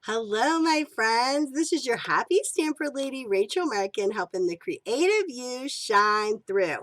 Hello, my friends. This is your happy stamper lady, Rachel Markin, helping the creative you shine through.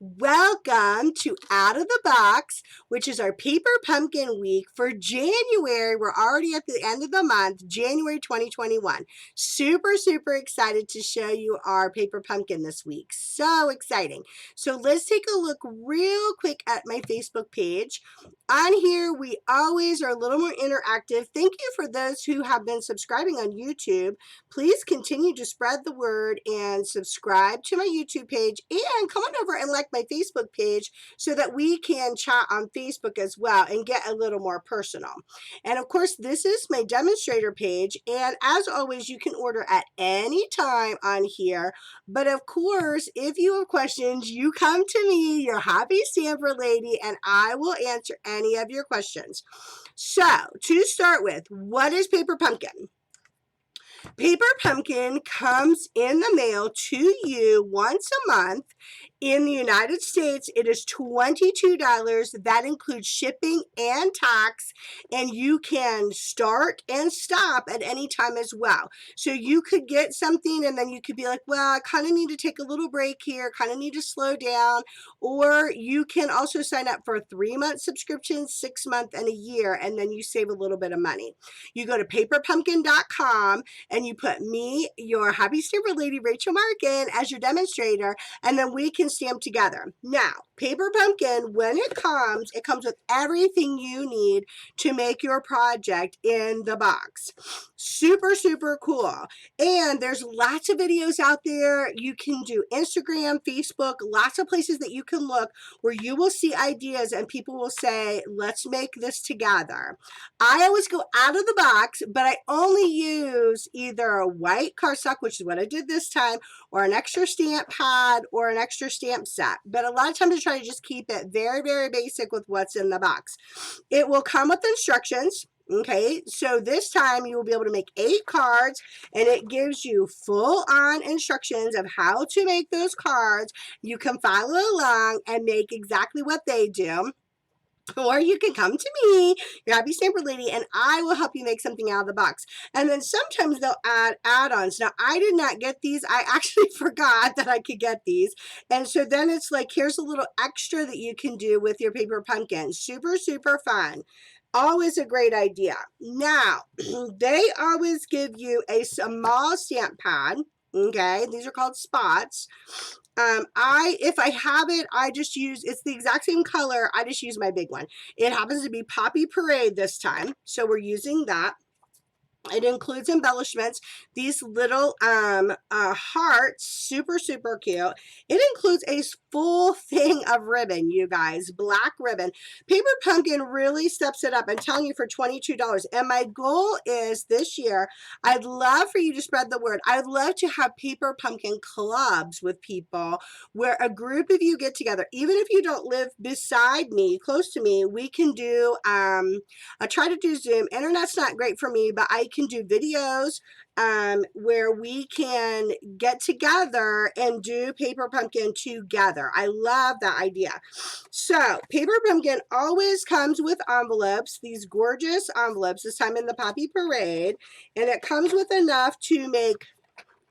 Welcome to Out of the Box, which is our Paper Pumpkin Week for January. We're already at the end of the month, January 2021. Super, super excited to show you our paper pumpkin this week. So exciting. So let's take a look real quick at my Facebook page. On here, we always are a little more interactive. Thank you for those who have been subscribing on YouTube. Please continue to spread the word and subscribe to my YouTube page and come on over and like my Facebook page so that we can chat on Facebook as well and get a little more personal. And of course, this is my demonstrator page. And as always, you can order at any time on here. But of course, if you have questions, you come to me, your happy stamper lady, and I will answer any of your questions. So, to start with, what is Paper Pumpkin? Paper Pumpkin comes in the mail to you once a month. In the United States, it is $22. That includes shipping and tax, and you can start and stop at any time as well. So you could get something and then you could be like, well, I kind of need to take a little break here, kind of need to slow down. Or you can also sign up for a 3-month subscription, 6-month, and a year, and then you save a little bit of money. You go to paperpumpkin.com and you put me, your happy stamper lady, Rachel Markin, as your demonstrator, and then we can stamp together. Now, Paper Pumpkin, when it comes with everything you need to make your project in the box. Super, super cool. And there's lots of videos out there. You can do Instagram, Facebook, lots of places that you can look where you will see ideas and people will say, let's make this together. I always go out of the box, but I only use either a white cardstock, which is what I did this time, or an extra stamp pad or an extra stamp set. But a lot of times I try to just keep it very, very basic with what's in the box. It will come with instructions. Okay, so this time you will be able to make 8 cards, and it gives you full-on instructions of how to make those cards. You can follow along and make exactly what they do. Or you can come to me, your happy stamper lady, and I will help you make something out of the box. And then sometimes they'll add add-ons. Now, I did not get these. I actually forgot that I could get these. And so then it's like, here's a little extra that you can do with your paper pumpkin. Super, super fun. Always a great idea. Now, they always give you a small stamp pad. Okay, these are called spots. If I have it, I just use, it's the exact same color. I just use my big one. It happens to be Poppy Parade this time. So we're using that. It includes embellishments, these little hearts, super, super cute. It includes a full thing of ribbon, you guys, black ribbon. Paper Pumpkin really steps it up. I'm telling you, for $22. And my goal is this year, I'd love for you to spread the word. I'd love to have Paper Pumpkin clubs with people where a group of you get together. Even if you don't live beside me, close to me, we can do, I try to do Zoom. Internet's not great for me, but I can do videos where we can get together and do Paper Pumpkin together. I love that idea. So Paper Pumpkin always comes with envelopes, these gorgeous envelopes, this time in the Poppy Parade, and it comes with enough to make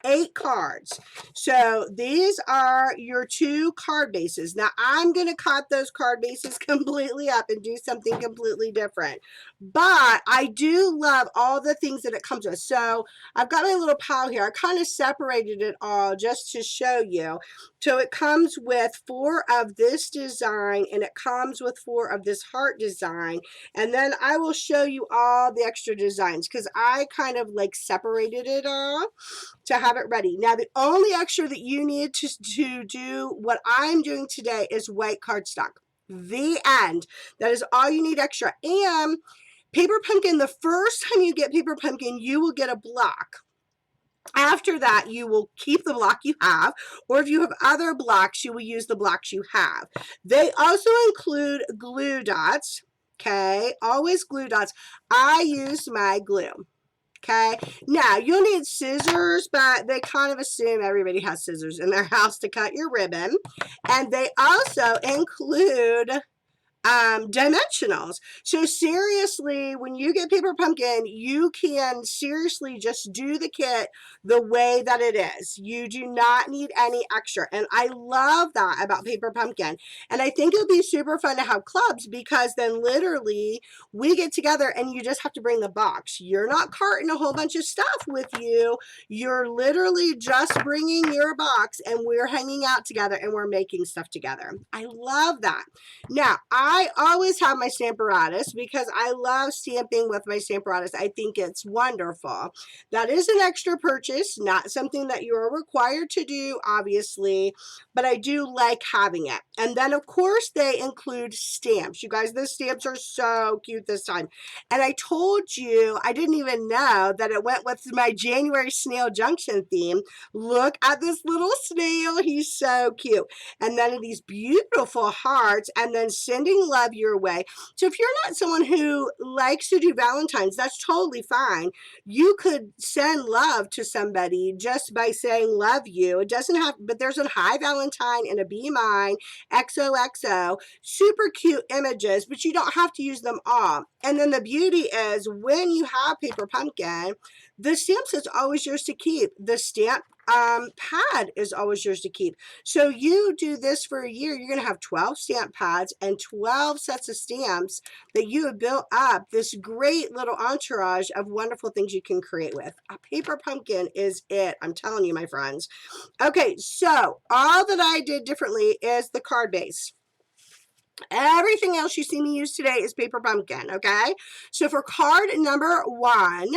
8 cards. So these are your 2 card bases. Now I'm going to cut those card bases completely up and do something completely different. But I do love all the things that it comes with. So I've got my little pile here. I kind of separated it all just to show you. So it comes with 4 of this design, and it comes with 4 of this heart design. And then I will show you all the extra designs because I kind of like separated it all to have it ready. Now, the only extra that you need to do what I'm doing today is white cardstock. The end. That is all you need extra. And Paper Pumpkin, the first time you get Paper Pumpkin, you will get a block. After that, you will keep the block you have, or if you have other blocks, you will use the blocks you have. They also include glue dots. Okay, always glue dots. I use my glue. Okay, now you'll need scissors, but they kind of assume everybody has scissors in their house to cut your ribbon. And they also include dimensionals. So seriously, when you get Paper Pumpkin, you can seriously just do the kit the way that it is. You do not need any extra. And I love that about Paper Pumpkin. And I think it would be super fun to have clubs, because then literally we get together and you just have to bring the box. You're not carting a whole bunch of stuff with you. You're literally just bringing your box, and we're hanging out together and we're making stuff together. I love that. Now, I always have my Stamparatus because I love stamping with my Stamparatus. I think it's wonderful. That is an extra purchase, not something that you are required to do, obviously, but I do like having it. And then, of course, they include stamps. You guys, the stamps are so cute this time. And I told you, I didn't even know that it went with my January Snail Junction theme. Look at this little snail. He's so cute. And then these beautiful hearts, and then sending love your way. So if you're not someone who likes to do Valentine's, that's totally fine. You could send love to somebody just by saying love you. It doesn't have, but there's a Hi Valentine and a Be Mine, XOXO, super cute images, but you don't have to use them all. And then the beauty is when you have Paper Pumpkin, the stamps is always yours to keep. The stamp pad is always yours to keep. So you do this for a year, you're going to have 12 stamp pads and 12 sets of stamps that you have built up this great little entourage of wonderful things you can create with. A Paper Pumpkin is it. I'm telling you, my friends. Okay, so all that I did differently is the card base. Everything else you see me use today is Paper Pumpkin, okay? So for card number 1,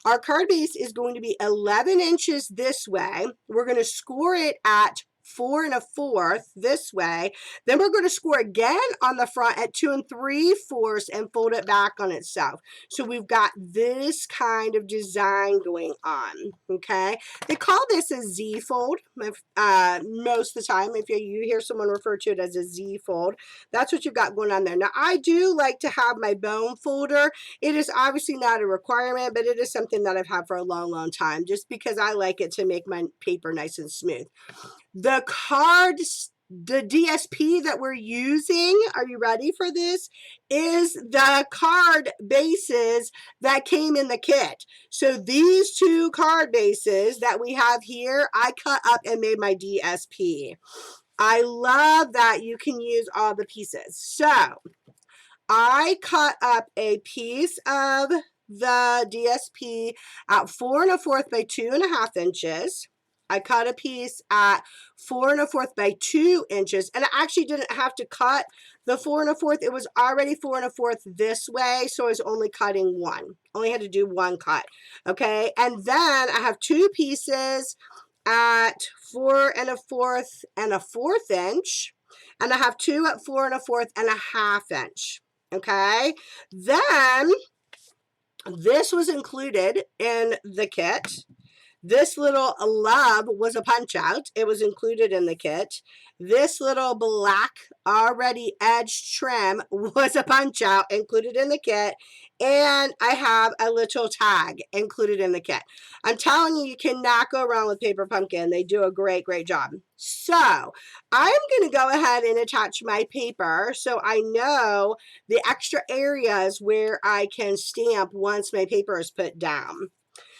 our card base is going to be 11 inches this way. We're going to score it at 4 1/4 this way. Then we're going to score again on the front at 2 3/4 and fold it back on itself. So we've got this kind of design going on, okay? They call this a Z fold most of the time. If you hear someone refer to it as a Z fold, that's what you've got going on there. Now, I do like to have my bone folder. It is obviously not a requirement, but it is something that I've had for a long, long time, just because I like it to make my paper nice and smooth. The cards, the DSP that we're using, are you ready for this? Is the card bases that came in the kit. So these 2 card bases that we have here, I cut up and made my DSP. I love that you can use all the pieces. So I cut up a piece of the DSP at 4 1/4 by 2 1/2 inches. I cut a piece at 4 1/4 by 2 inches, and I actually didn't have to cut the 4 1/4. It was already 4 1/4 this way, so I was only cutting one. Only had to do one cut, okay? And then I have 2 pieces at 4 1/4 and 1/4 inch, and I have 2 at 4 1/4 and 1/2 inch, okay? Then this was included in the kit. This little love was a punch out. It was included in the kit. This little black already edged trim was a punch out included in the kit. And I have a little tag included in the kit. I'm telling you, you cannot go wrong with Paper Pumpkin. They do a great, great job. So I'm going to go ahead and attach my paper so I know the extra areas where I can stamp once my paper is put down.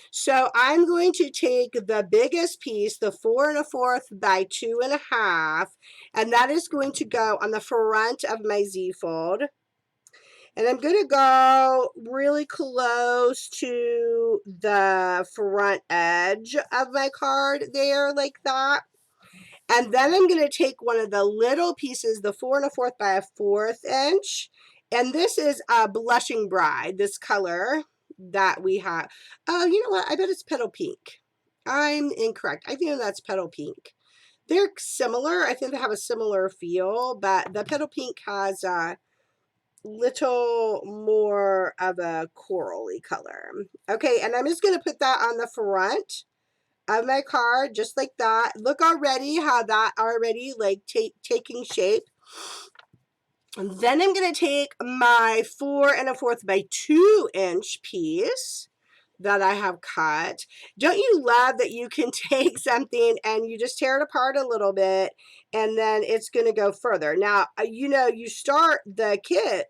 So I'm going to take the biggest piece, the 4 1/4 by 2 1/2, and that is going to go on the front of my Z fold. And I'm going to go really close to the front edge of my card there, like that. And then I'm going to take one of the little pieces, the 4 1/4 by 1/4 inch, and this is a Blushing Bride, this color that we have. Oh, you know what? I bet it's Petal Pink. I'm incorrect. I think that's Petal Pink. They're similar. I think they have a similar feel, but the Petal Pink has a little more of a corally color. Okay, and I'm just going to put that on the front of my card, just like that. Look already how that already like taking shape. And then I'm going to take my 4 1/4 by 2 inch piece. that I have cut. Don't you love that you can take something and you just tear it apart a little bit and then it's going to go further. Now, you know, you start the kit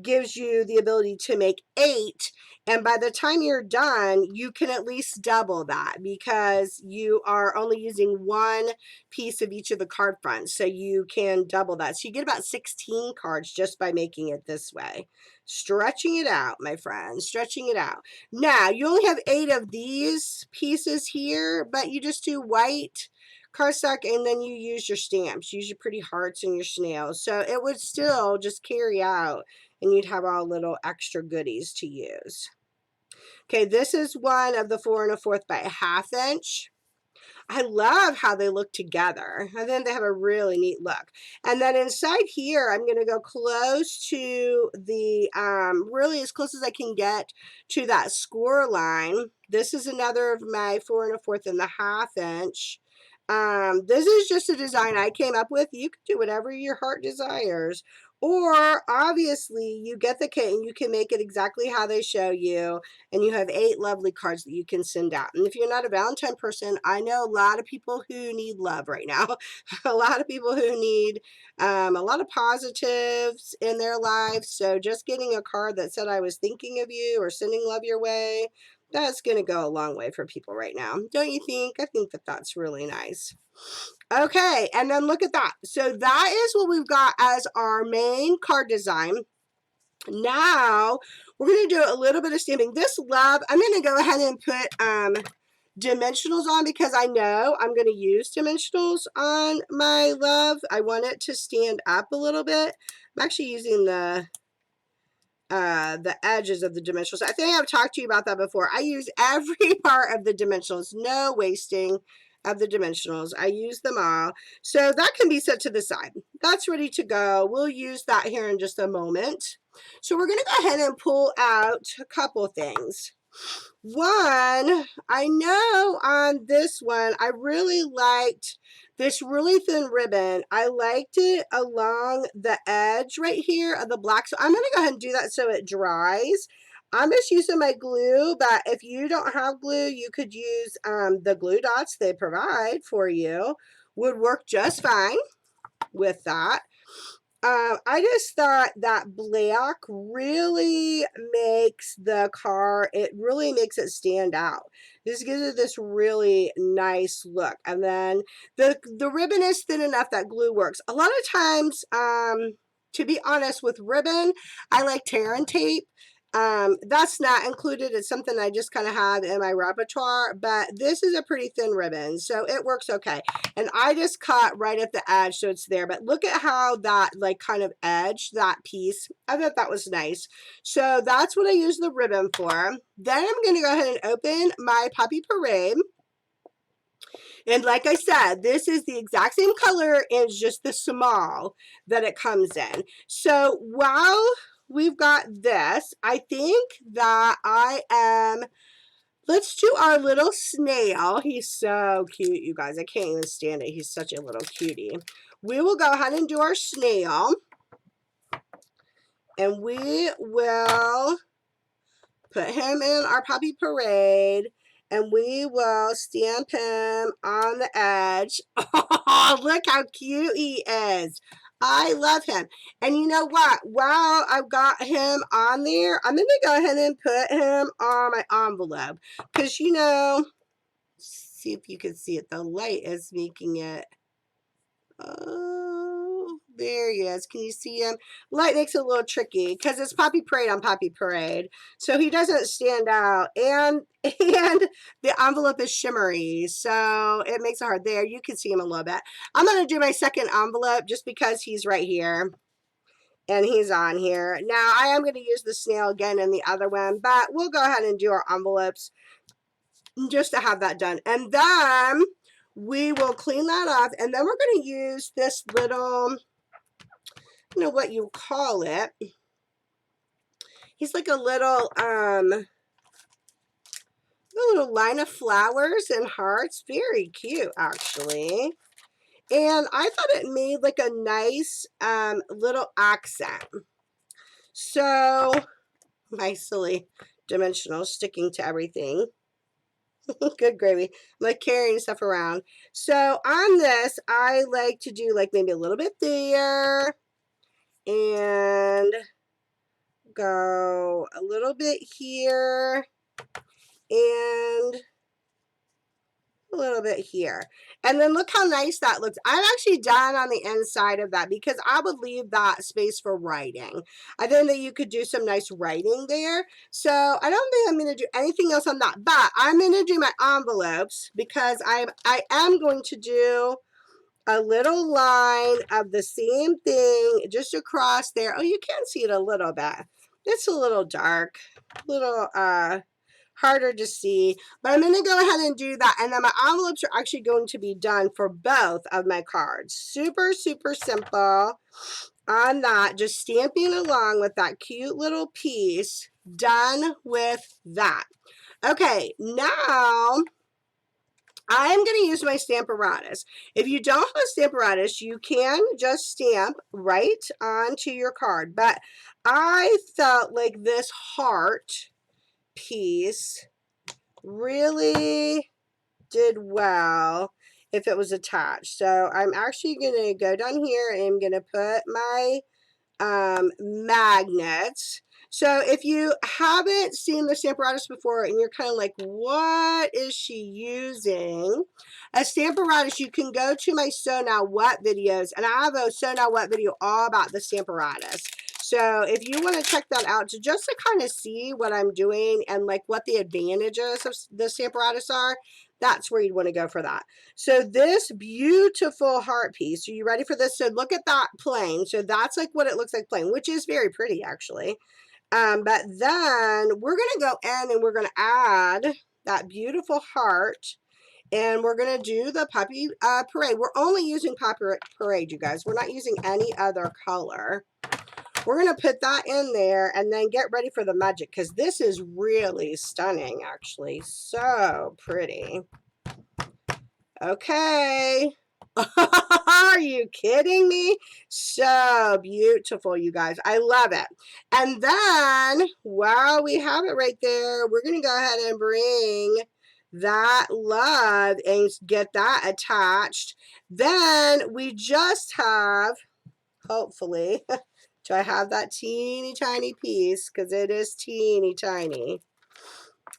gives you the ability to make 8, and by the time you're done you can at least double that because you are only using one piece of each of the card fronts, so you can double that. So you get about 16 cards just by making it this way. Stretching it out, my friends, stretching it out. Now you only have 8 of these pieces here, but you just do white cardstock and then you use your stamps, use your pretty hearts and your snails, so it would still just carry out and you'd have all little extra goodies to use. Okay, this is one of the 4 1/4 by 1/2 inch. I love how they look together. I think they have a really neat look. And then inside here, I'm going to go close to the, really as close as I can get to that score line. This is another of my 4 1/4 and the 1/2 inch. This is just a design I came up with. You can do whatever your heart desires. Or obviously you get the kit and you can make it exactly how they show you, and you have 8 lovely cards that you can send out. And if you're not a Valentine person, I know a lot of people who need love right now. A lot of people who need a lot of positives in their lives. So just getting a card that said I was thinking of you or sending love your way, that's going to go a long way for people right now. Don't you think? I think that that's really nice. Okay, and then look at that. So that is what we've got as our main card design. Now, we're going to do a little bit of stamping. This love, I'm going to go ahead and put dimensionals on because I know I'm going to use dimensionals on my love. I want it to stand up a little bit. I'm actually using the edges of the dimensionals. I think I've talked to you about that before. I use every part of the dimensionals, no wasting of the dimensionals. I use them all. So that can be set to the side. That's ready to go. We'll use that here in just a moment. So we're going to go ahead and pull out a couple things. One, I know on this one, I really liked this really thin ribbon. I liked it along the edge right here of the black. So I'm going to go ahead and do that so it dries. I'm just using my glue, but if you don't have glue, you could use the glue dots they provide for you. Would work just fine with that. I just thought that black really makes the car, it really makes it stand out. This gives it this really nice look. And then the ribbon is thin enough that glue works. A lot of times, to be honest, with ribbon, I like tear and tape. That's not included. It's something I just kind of have in my repertoire, but this is a pretty thin ribbon, so it works okay. And I just cut right at the edge so it's there, but look at how that like kind of edge that piece. I thought that was nice. So that's what I use the ribbon for. Then I'm going to go ahead and open my Poppy Parade. And like I said, this is the exact same color, it's just the small that it comes in. So while we've got this, I think that let's do our little snail. He's so cute, you guys. I can't even stand it. He's such a little cutie. We will go ahead and do our snail. And we will put him in our Poppy Parade. And we will stamp him on the edge. Oh, look how cute he is. I love him. And you know what? While I've got him on there, I'm going to go ahead and put him on my envelope. Because, you know, see if you can see it. The light is making it. Oh, there he is. Can you see him? Light makes it a little tricky because it's Poppy Parade on Poppy Parade. So he doesn't stand out. And the envelope is shimmery. So it makes it hard. There, you can see him a little bit. I'm going to do my second envelope just because he's right here. And he's on here. Now, I am going to use the snail again in the other one. But we'll go ahead and do our envelopes just to have that done. And then we will clean that up, and then we're going to use this little, I don't know what you call it. He's like a little line of flowers and hearts. Very cute, actually. And I thought it made like a nice little accent. So, my silly dimensional, sticking to everything. Good gravy. I'm like carrying stuff around. So on this, I like to do like maybe a little bit there and go a little bit here and a little bit here. And then look how nice that looks. I'm actually done on the inside of that because I would leave that space for writing. I think that you could do some nice writing there. So I don't think I'm going to do anything else on that, but I'm going to do my envelopes because I am going to do a little line of the same thing just across there. Oh, you can see it a little bit. It's a little dark, a little harder to see, but I'm going to go ahead and do that. And then my envelopes are actually going to be done for both of my cards. Super, super simple on that. Just stamping along with that cute little piece. Done with that. Okay, now I'm going to use my Stamparatus. If you don't have a Stamparatus, you can just stamp right onto your card. But I felt like this heart piece really did well if it was attached. So I'm actually going to go down here and I'm going to put my magnets. So if you haven't seen the Stamparatus before and you're kind of like, what is she using? A Stamparatus, you can go to my Sew Now What videos, and I have a Sew Now What video all about the Stamparatus. So if you want to check that out, just to kind of see what I'm doing and like what the advantages of the Stamparatus are, that's where you'd want to go for that. So this beautiful heart piece, are you ready for this? So look at that plain. So that's like what it looks like plain, which is very pretty actually. But then we're going to go in and we're going to add that beautiful heart. And we're going to do the Puppy Parade. We're only using Puppy Parade, you guys. We're not using any other color. We're going to put that in there and then get ready for the magic because this is really stunning, actually. So pretty. Okay. Are you kidding me? So beautiful, you guys. I love it. And then, while we have it right there, we're going to go ahead and bring that love and get that attached. Then we just have, hopefully, do I have that teeny tiny piece? Because it is teeny tiny.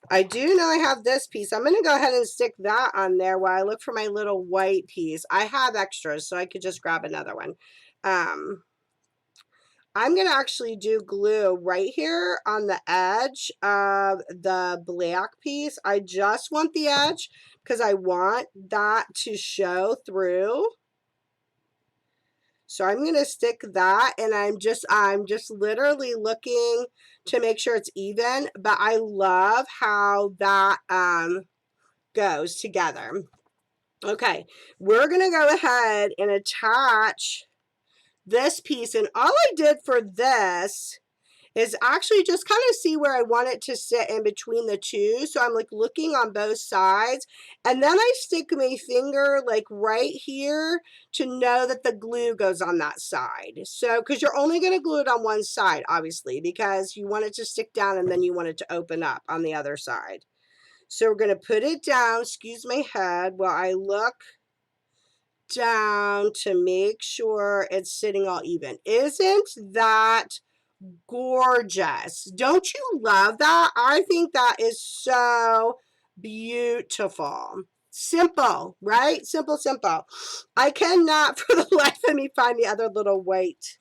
I do know I have this piece. I'm going to go ahead and stick that on there while I look for my little white piece. I have extras, so I could just grab another one. I'm going to actually do glue right here on the edge of the black piece. I just want the edge because I want that to show through. So I'm going to stick that, and I'm just literally looking to make sure it's even, but I love how that goes together. Okay, we're going to go ahead and attach this piece, and all I did for this is actually just kind of see where I want it to sit in between the two. So I'm like looking on both sides, and then I stick my finger like right here to know that the glue goes on that side. So because you're only going to glue it on one side, obviously, because you want it to stick down and then you want it to open up on the other side. So we're going to put it down, excuse my head, while I look down to make sure it's sitting all even. Isn't that gorgeous? Don't you love that? I think that is so beautiful. Simple, right? Simple, simple. I cannot for the life of me find the other little white,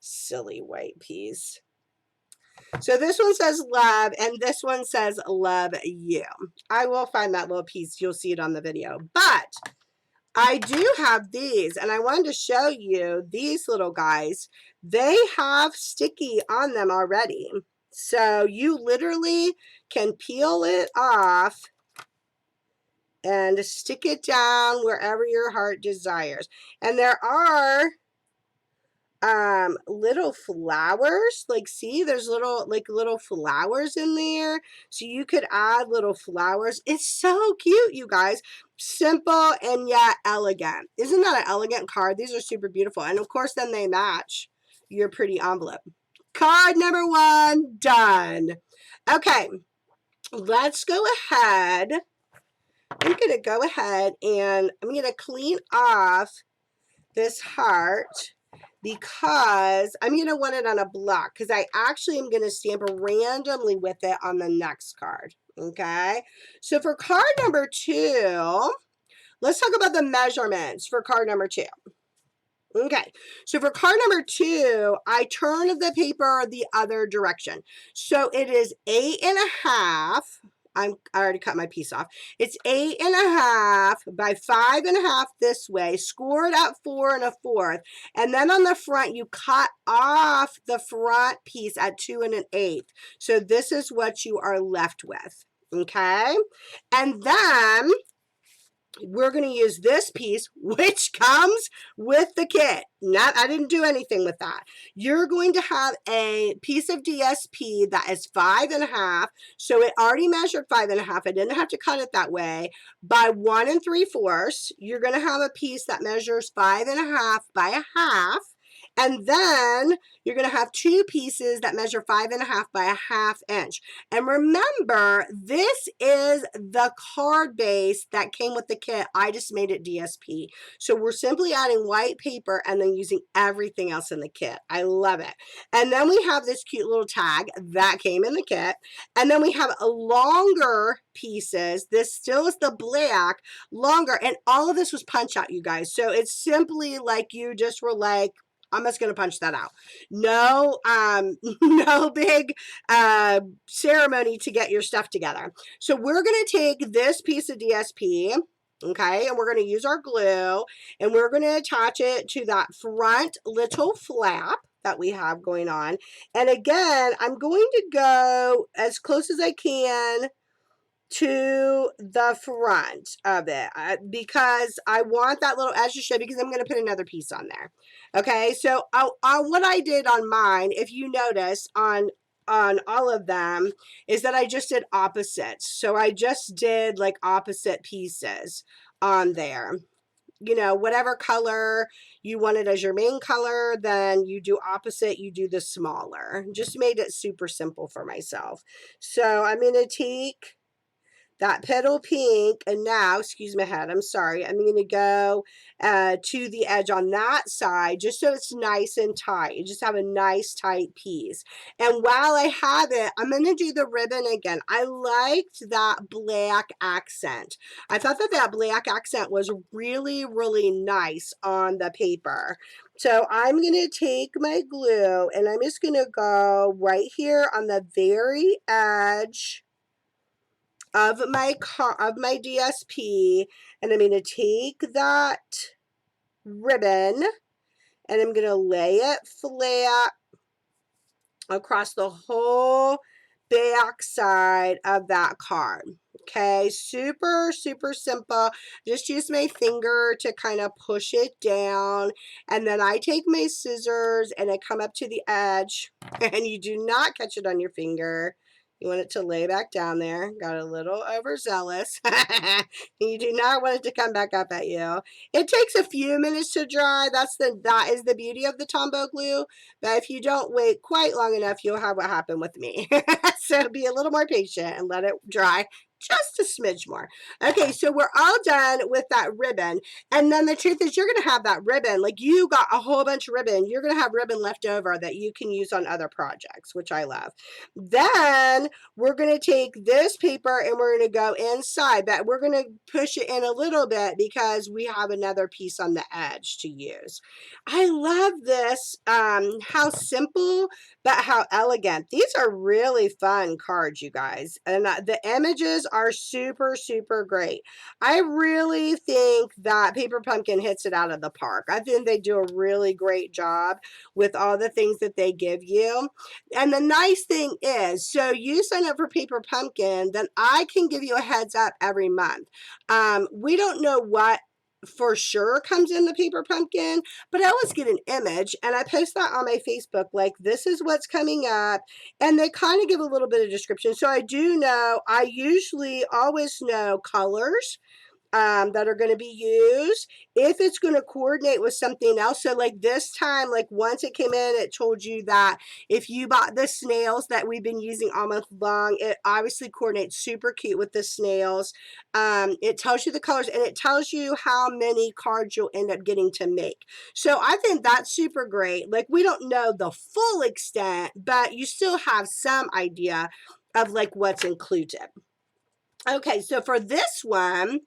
silly white piece. So this one says love, and this one says love you. I will find that little piece. You'll see it on the video. But I do have these, and I wanted to show you these little guys. They have sticky on them already. So you literally can peel it off and stick it down wherever your heart desires. And there are little flowers, like see there's little flowers in there, so you could add little flowers. It's so cute, you guys. Simple and yet elegant. Isn't that an elegant card? These are super beautiful, and of course then they match your pretty envelope. Card number 1, done. Okay, let's go ahead. I'm going to go ahead and I'm going to clean off this heart because I'm going to want it on a block because I actually am going to stamp randomly with it on the next card. Okay, so for card number 2, let's talk about the measurements for card number 2. Okay, so for card number 2, I turn the paper the other direction. So it is 8.5. I already cut my piece off. It's 8.5 by 5.5 this way, scored at 4 1/4. And then on the front, you cut off the front piece at 2 1/8. So this is what you are left with. Okay, and then we're going to use this piece, which comes with the kit. I didn't do anything with that. You're going to have a piece of DSP that is 5.5. So it already measured 5.5. I didn't have to cut it that way. By 1 3/4, you're going to have a piece that measures 5.5 by 1/2. And then you're going to have 2 pieces that measure 5.5 by 1/2 inch. And remember, this is the card base that came with the kit. I just made it DSP. So we're simply adding white paper and then using everything else in the kit. I love it. And then we have this cute little tag that came in the kit. And then we have a longer pieces. This still is the black, longer. And all of this was punch out, you guys. So it's simply like you just were like, I'm just going to punch that out. No, no big ceremony to get your stuff together. So we're going to take this piece of DSP, okay, and we're going to use our glue, and we're going to attach it to that front little flap that we have going on. And again, I'm going to go as close as I can to the front of it because I want that little edge to show because I'm going to put another piece on there. Okay, so what I did on mine, if you notice on all of them, is that I just did opposites. So I just did like opposite pieces on there. You know, whatever color you wanted as your main color, then you do opposite, you do the smaller. Just made it super simple for myself. So I'm going to take that petal pink, and now, excuse my head, I'm sorry, I'm going to go to the edge on that side just so it's nice and tight. You just have a nice tight piece. And while I have it, I'm going to do the ribbon again. I liked that black accent. I thought that that black accent was really, really nice on the paper. So I'm going to take my glue and I'm just going to go right here on the very edge of my DSP, and I'm going to take that ribbon and I'm going to lay it flat across the whole back side of that card. Okay, super, super simple. Just use my finger to kind of push it down, and then I take my scissors and I come up to the edge, and you do not catch it on your finger. You want it to lay back down there. Got a little overzealous. You do not want it to come back up at you. It takes a few minutes to dry. That is the beauty of the Tombow glue. But if you don't wait quite long enough, you'll have what happened with me. So be a little more patient and let it dry just a smidge more. Okay, so we're all done with that ribbon. And then the truth is, you're going to have that ribbon. Like, you got a whole bunch of ribbon. You're going to have ribbon left over that you can use on other projects, which I love. Then we're going to take this paper and we're going to go inside, but we're going to push it in a little bit because we have another piece on the edge to use. I love this, how simple, but how elegant. These are really fun cards, you guys. And the images are super, super great. I really think that Paper Pumpkin hits it out of the park. I think they do a really great job with all the things that they give you. And the nice thing is, so you sign up for Paper Pumpkin, then I can give you a heads up every month. We don't know what for sure comes in the Paper Pumpkin, but I always get an image and I post that on my Facebook, like, this is what's coming up, and they kind of give a little bit of description. So I do know, I usually always know colors that are going to be used, if it's going to coordinate with something else. So like this time, like once it came in, it told you that if you bought the snails that we've been using all month long, it obviously coordinates super cute with the snails. It tells you the colors, and it tells you how many cards you'll end up getting to make. So I think that's super great. Like, we don't know the full extent, but you still have some idea of like what's included. Okay, so for this one,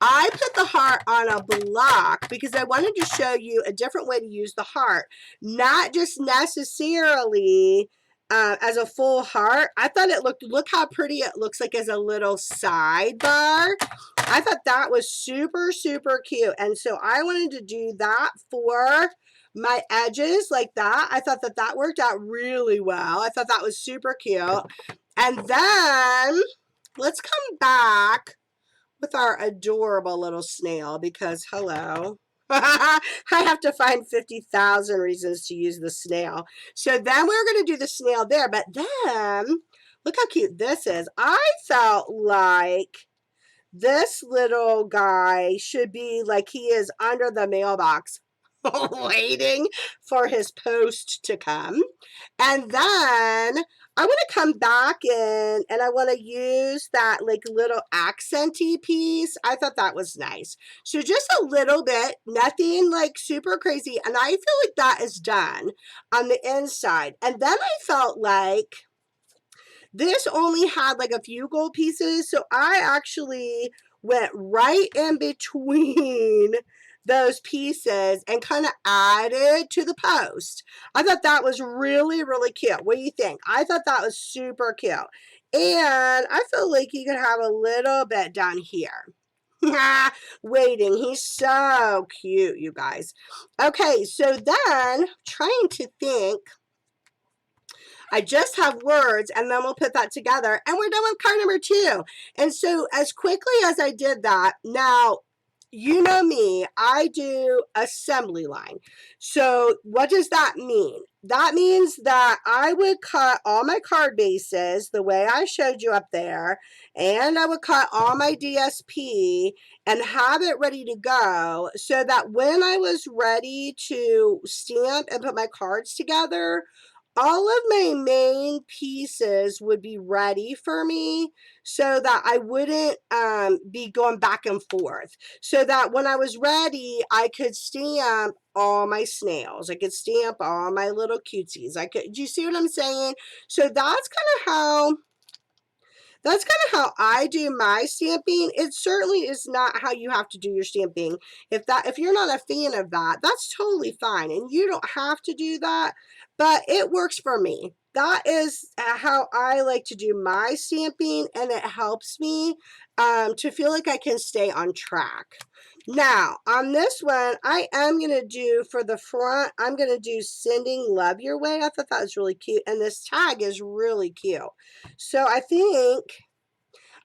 I put the heart on a block because I wanted to show you a different way to use the heart, not just necessarily as a full heart. I thought it look how pretty it looks like as a little sidebar. I thought that was super, super cute. And so I wanted to do that for my edges like that. I thought that that worked out really well. I thought that was super cute. And then let's come back with our adorable little snail because, hello, I have to find 50,000 reasons to use the snail. So then we're going to do the snail there. But then, look how cute this is. I felt like this little guy should be like he is under the mailbox waiting for his post to come. And then I want to come back in and I want to use that like little accenty piece. I thought that was nice. So just a little bit, nothing like super crazy. And I feel like that is done on the inside. And then I felt like this only had like a few gold pieces. So I actually went right in between those pieces and kind of added to the post. I thought that was really, really cute. What do you think? I thought that was super cute. And I feel like you could have a little bit down here. Waiting. He's so cute, you guys. Okay, so then trying to think. I just have words, and then we'll put that together, and we're done with card number 2. And so as quickly as I did that, now, you know me, I do assembly line. So what does that mean? That means that I would cut all my card bases the way I showed you up there, and I would cut all my DSP and have it ready to go so that when I was ready to stamp and put my cards together, all of my main pieces would be ready for me so that I wouldn't be going back and forth. So that when I was ready, I could stamp all my snails. I could stamp all my little cuties. Do you see what I'm saying? So that's kind of how I do my stamping. It certainly is not how you have to do your stamping. If you're not a fan of that, that's totally fine. And you don't have to do that, but it works for me. That is how I like to do my stamping, and it helps me to feel like I can stay on track. Now, on this one, I am going to do, for the front, I'm going to do Sending Love Your Way. I thought that was really cute, and this tag is really cute. So I think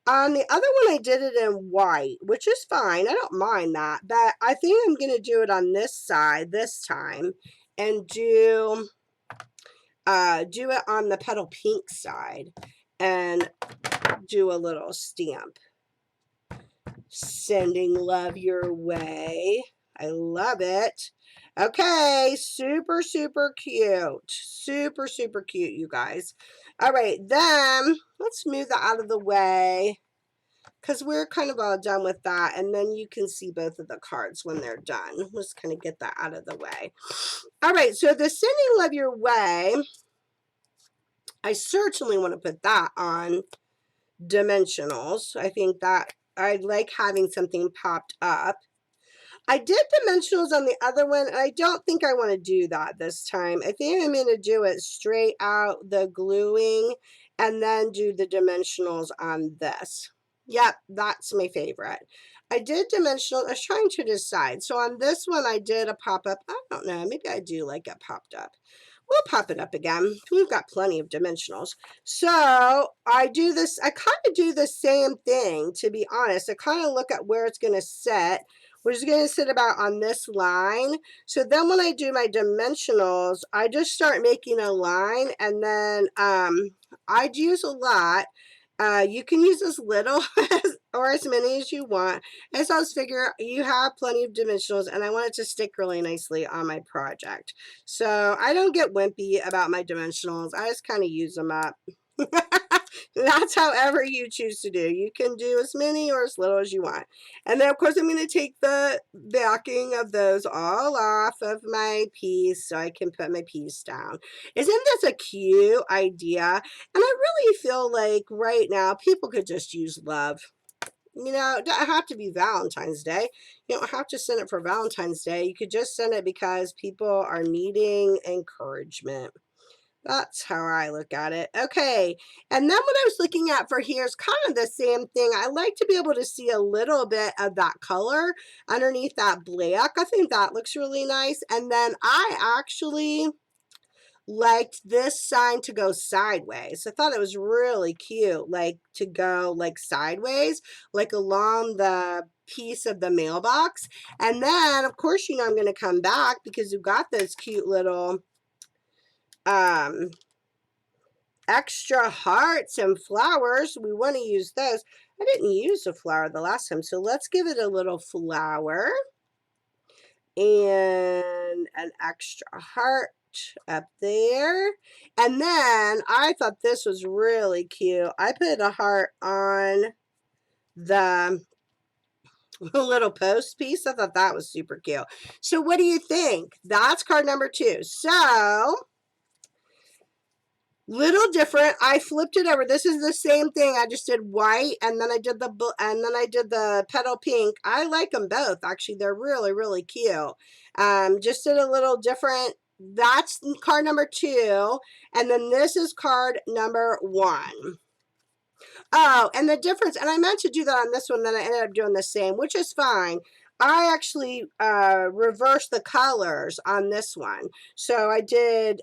on the other one, I did it in white, which is fine. I don't mind that, but I think I'm going to do it on this side this time and do it on the petal pink side and do a little stamp. Sending love your way. I love it. Okay, super, super cute. Super, super cute, you guys. All right, then let's move that out of the way because we're kind of all done with that. And then you can see both of the cards when they're done. Let's kind of get that out of the way. All right, so the Sending Love Your Way, I certainly want to put that on dimensionals. I think that I like having something popped up. I did dimensionals on the other one, and I don't think I want to do that this time. I think I'm going to do it straight out, the gluing, and then do the dimensionals on this. Yep, that's my favorite. I did dimensional. I was trying to decide. So on this one, I did a pop-up. I don't know. Maybe I do like it popped up. We'll pop it up again. We've got plenty of dimensionals. So I do this. I kind of do the same thing, to be honest. I kind of look at where it's going to sit. We're just going to sit about on this line. So then when I do my dimensionals, I just start making a line, and then I'd use a lot. You can use as little or as many as you want. As I was figure, you have plenty of dimensionals, and I want it to stick really nicely on my project. So I don't get wimpy about my dimensionals. I just kind of use them up. That's however you choose to do. You can do as many or as little as you want. And then, of course, I'm going to take the backing of those all off of my piece so I can put my piece down. Isn't this a cute idea? And I really feel like right now people could just use love. You know, it doesn't have to be Valentine's Day. You don't have to send it for Valentine's Day. You could just send it because people are needing encouragement. That's how I look at it. Okay. And then what I was looking at for here is kind of the same thing. I like to be able to see a little bit of that color underneath that black. I think that looks really nice. And then I actually liked this sign to go sideways. I thought it was really cute, like to go like sideways, like along the piece of the mailbox. And then, of course, you know, I'm going to come back because you've got those cute little extra hearts and flowers. We want to use those. I didn't use a flower the last time, so let's give it a little flower and an extra heart up there. And then I thought this was really cute. I put a heart on the little post piece. I thought that was super cute. So what do you think? That's card number 2. So little different. I flipped it over. This is the same thing. I just did white and then I did the petal pink. I like them both. Actually, they're really, really cute. Just did a little different. That's card number 2. And then this is card number 1. Oh, and the difference, and I meant to do that on this one, then I ended up doing the same, which is fine. I actually reversed the colors on this one. So I did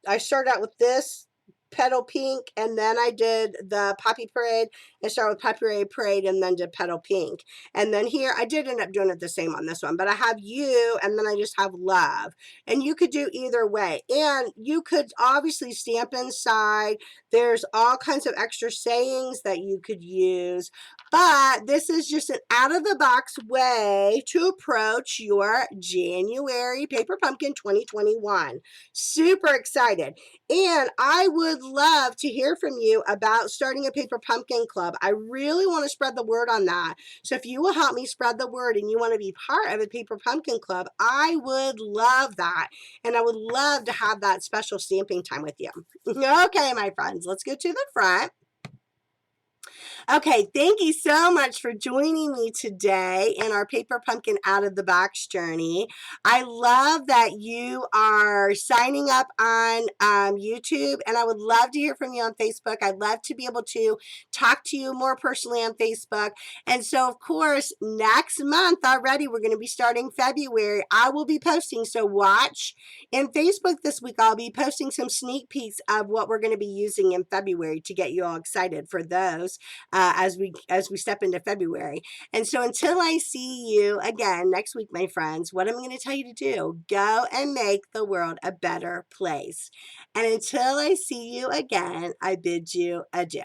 I started out with this petal pink, and then I did the Poppy Parade. I started with Poppy Parade and then did petal pink. And then here, I did end up doing it the same on this one, but I have you, and then I just have love. And you could do either way. And you could obviously stamp inside. There's all kinds of extra sayings that you could use. But this is just an out-of-the-box way to approach your January Paper Pumpkin 2021. Super excited. And I would love to hear from you about starting a Paper Pumpkin Club. I really want to spread the word on that. So if you will help me spread the word and you want to be part of a Paper Pumpkin Club, I would love that. And I would love to have that special stamping time with you. Okay, my friends, let's go to the front. Okay, thank you so much for joining me today in our Paper Pumpkin Out of the Box journey. I love that you are signing up on YouTube, and I would love to hear from you on Facebook. I'd love to be able to talk to you more personally on Facebook. And so, of course, next month already, we're going to be starting February. I will be posting, so watch in Facebook this week. I'll be posting some sneak peeks of what we're going to be using in February to get you all excited for those. As we step into February. And so until I see you again next week, my friends, what I'm going to tell you to do, go and make the world a better place. And until I see you again, I bid you adieu.